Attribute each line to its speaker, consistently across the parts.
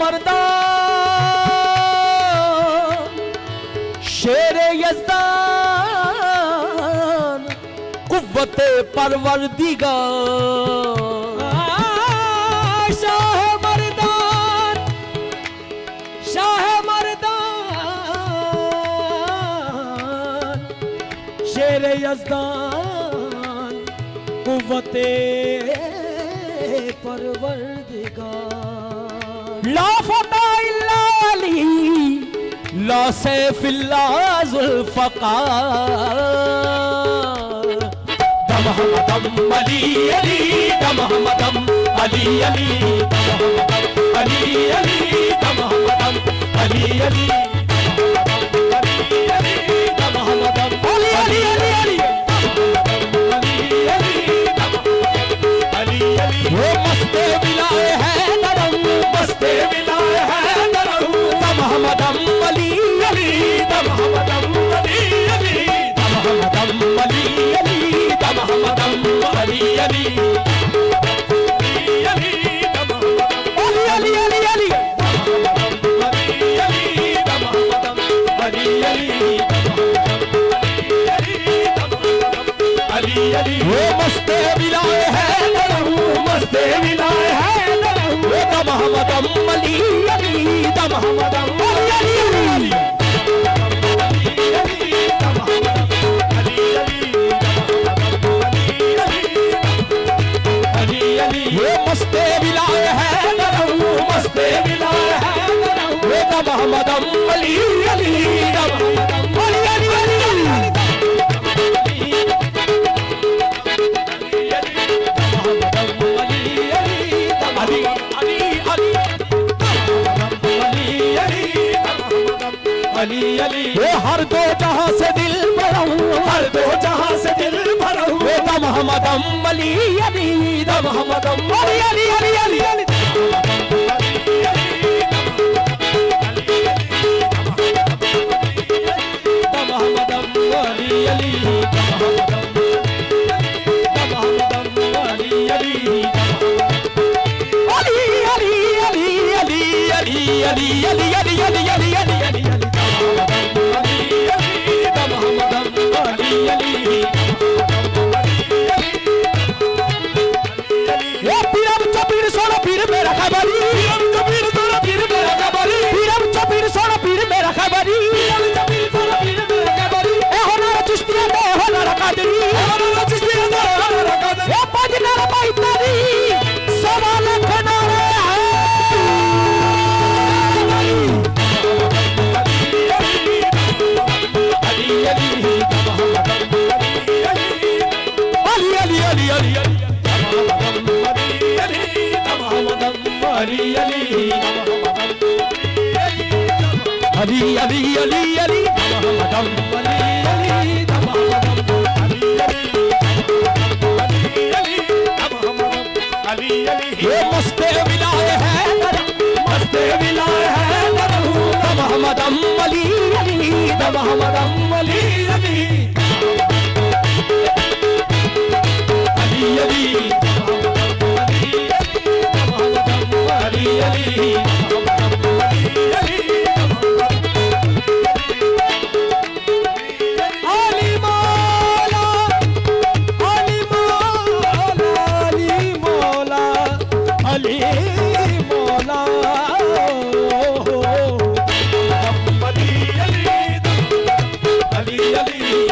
Speaker 1: मर्दान शेरे यज़दान कुव्वते परवरदिगार। शाह मर्दान शेरे यज़दान कुव्वते परवरदिगार। ला फता इल्ला अली ला सैफ इल्ला ज़ुल्फ़कार। दम हमदम अली अली दम हमदम अली अली अली अली दम हमदम अली अली दम हमदम अली अली अली अली वो मस्ते विलाए है नरम मस्ते विलाए है नरम। दम हमदम अली अली दम हमदम अली अली दम हमदम अली अली दम हमदम अली अली वो मस्ते विलाए है नरम मस्ते विलाए है नरम। दम हमदम अली अली दम हमदम अली अली दम हमदम अली अली अली वो मस्ते विलाए है नरम मस्ते विलाए है नरम। दम हमदम अली अली दम हमदम अली अली अली अली वो हर दो जहां से दिल भरा हूँ हर दो जहां से दिल भरा हूँ। दम हमदम अली अली दम हमदम अली अली अली अली अली दम हमदम अली अली दम हमदम अली अली अली अली अली अली अली अली अली अली अली अली अली अली अली अली अली अली हमदम अली अली दम हमदम अली अली अली अली ये मस्ते विलाए है नरम मस्ते विलाए है नरम। दम हमदम अली अली दम हमदम अली अली अली अली दम हमदम अली अली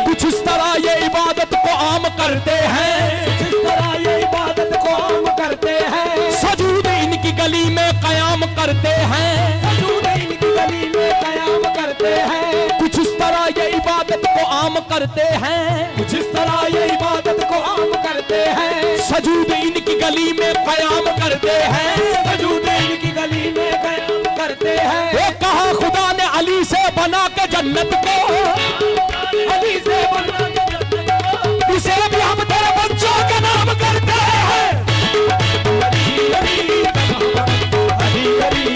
Speaker 1: कुछ इस तरह ये इबादत को आम करते हैं जिस तरह ये इबादत को आम करते हैं। सजूद इनकी गली में कयाम करते हैं सजूद इनकी गली में कयाम करते हैं। कुछ इस तरह ये इबादत को आम करते हैं कुछ इस तरह ये इबादत को आम करते हैं। सजूद इनकी गली में कयाम करते हैं सजूद इनकी गली में कयाम करते हैं। वो कहा खुदा ने अली से बना के जन्नत को अली से बना के जन्नत को इसे भी हम तेरे बच्चों के नाम करते हैं। अली अली अली अली अली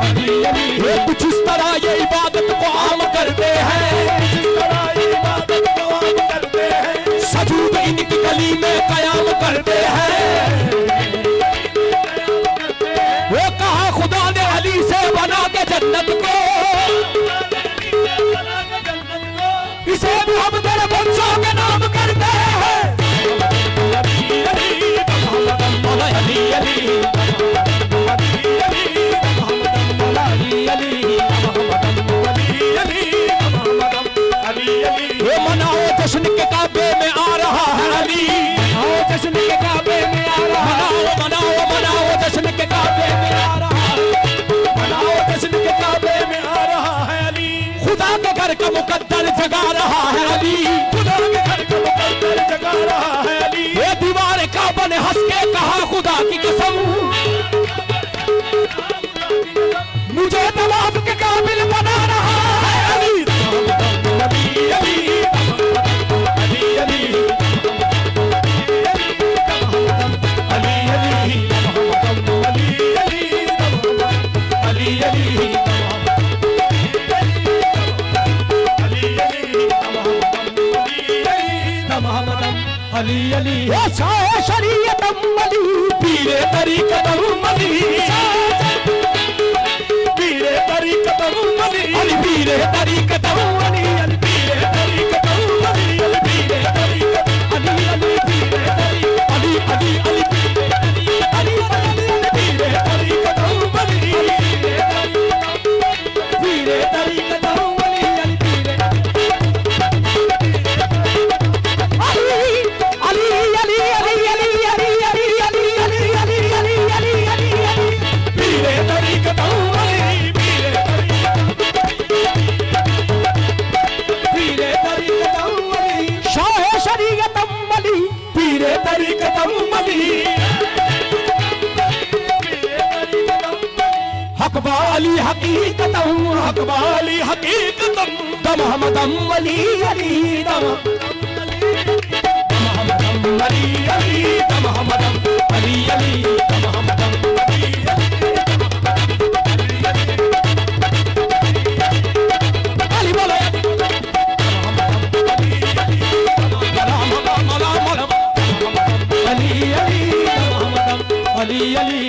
Speaker 1: अली अली ये कुछ इस तरह ये इबादत को आम करते हैं जिस तरह ये इबादत को आम करते हैं। सजूद इसे भी हम तेरे बच्चों के नाम करते हैं। अली अली मौला अली अली ये मनाओ जश्न के काबे में आ रहा है अली, मनाओ जश्न के काबे में आ रहा है, मनाओ मनाओ जश्न के काबे में आ रहा है, मनाओ जश्न के काबे में आ रहा है अली। खुदा के घर का मुकद्दर जगा रहा है अली, खुदा के घर का मुकद्दर जगा रहा है अली। ये दीवार काबा ने हंस के कहा खुदा की कसम, मुझे तवाफ के काबिल बना रहा है अली। अली अली अली अली अली अली अली शाह शरीयत अली पीरे तरीक़त अली, पीरे तरीक़त अली, अली पीरे तरीक़त अली, अली पीरे तरीक़त अली, अली पीरे तरीक़त अली, अली पीरे तरीक़त अली, अली अली पीरे अली, अली पीरे तरीक़त अली, पीरे तरीक़त अली, अली पीरे अली हकीकत अली हकीकत दम हमदम अली अली दम हमदम अली अली दम हमदम अली अली दम हमदम अली अली बोलो अली अली अली अली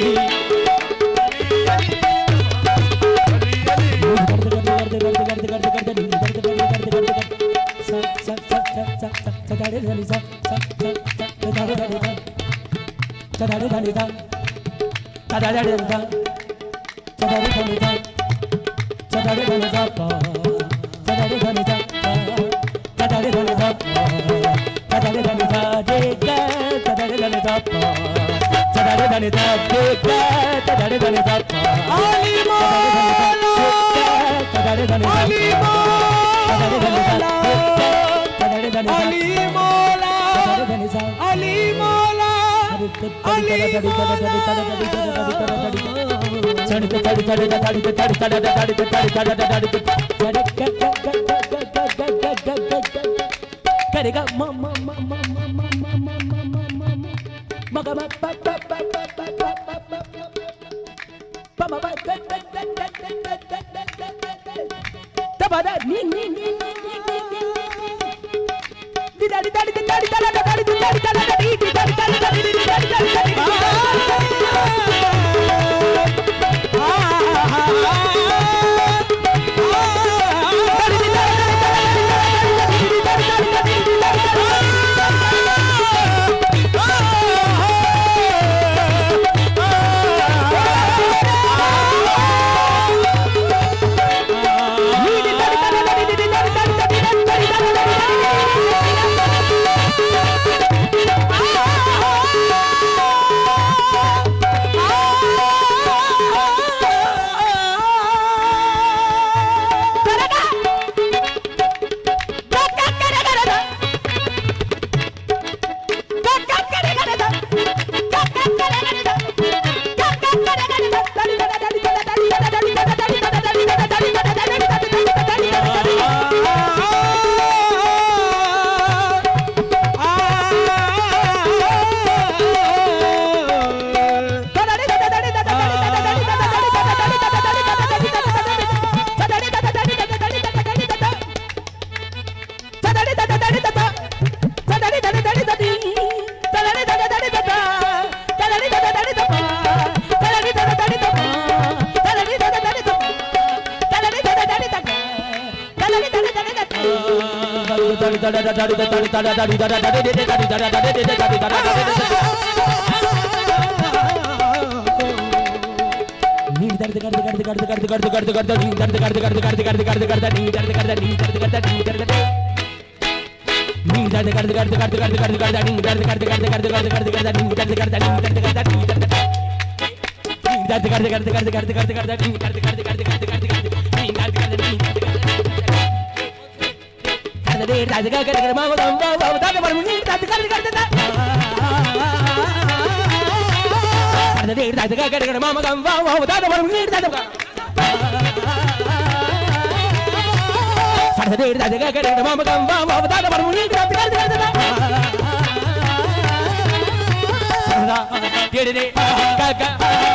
Speaker 1: करेगा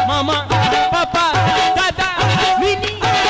Speaker 1: Mama, Papa, Dada, Nini, Dada.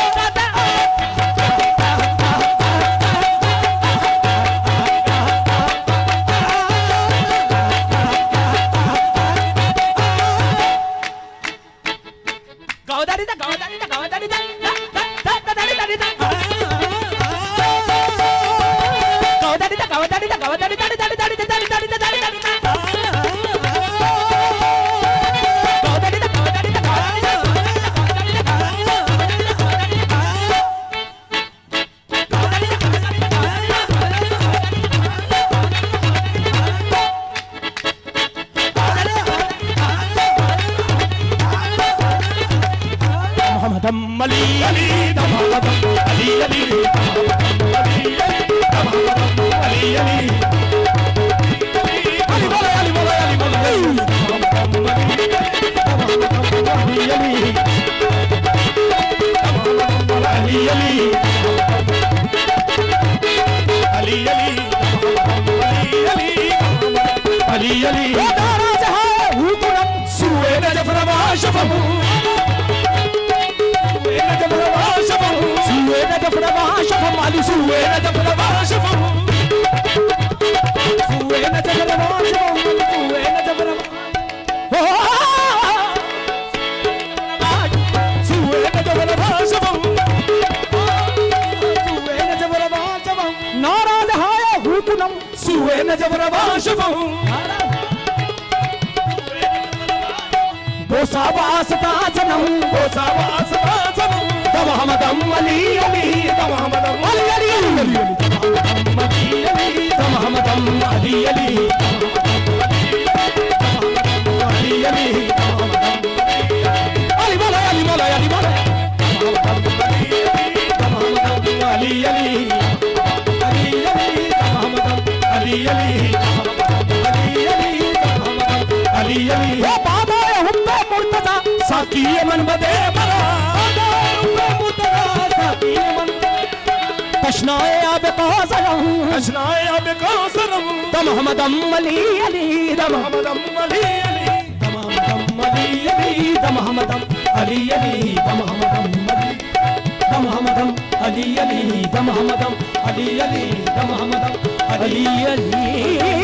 Speaker 1: Ali Ali